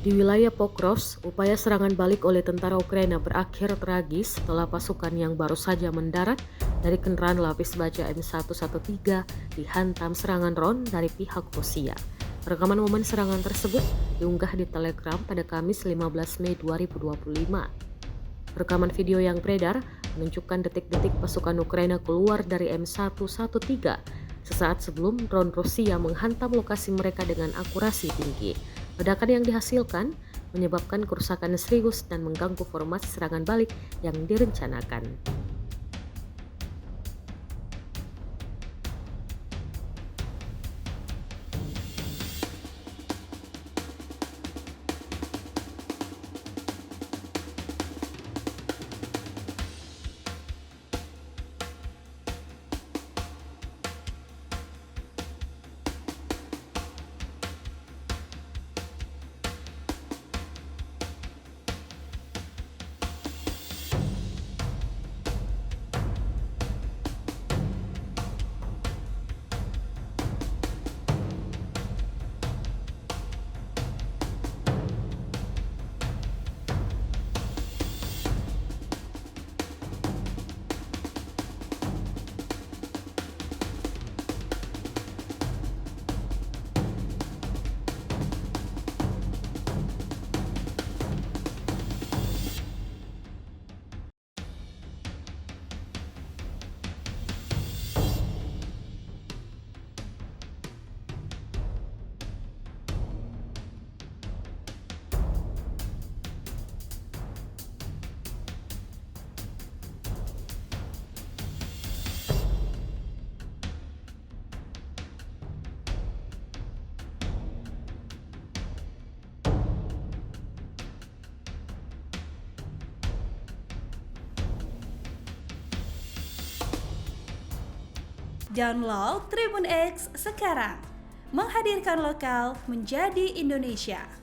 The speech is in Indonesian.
Di wilayah Pokrovsk, upaya serangan balik oleh tentara Ukraina berakhir tragis setelah pasukan yang baru saja mendarat dari kendaraan lapis baja M113 dihantam serangan drone dari pihak Rusia. Rekaman momen serangan tersebut diunggah di Telegram pada Kamis 15 Mei 2025. Rekaman video yang beredar menunjukkan detik-detik pasukan Ukraina keluar dari M113 sesaat sebelum drone Rusia menghantam lokasi mereka dengan akurasi tinggi. Ledakan yang dihasilkan menyebabkan kerusakan serius dan mengganggu formasi serangan balik yang direncanakan. Download Tribun X sekarang, menghadirkan lokal menjadi Indonesia.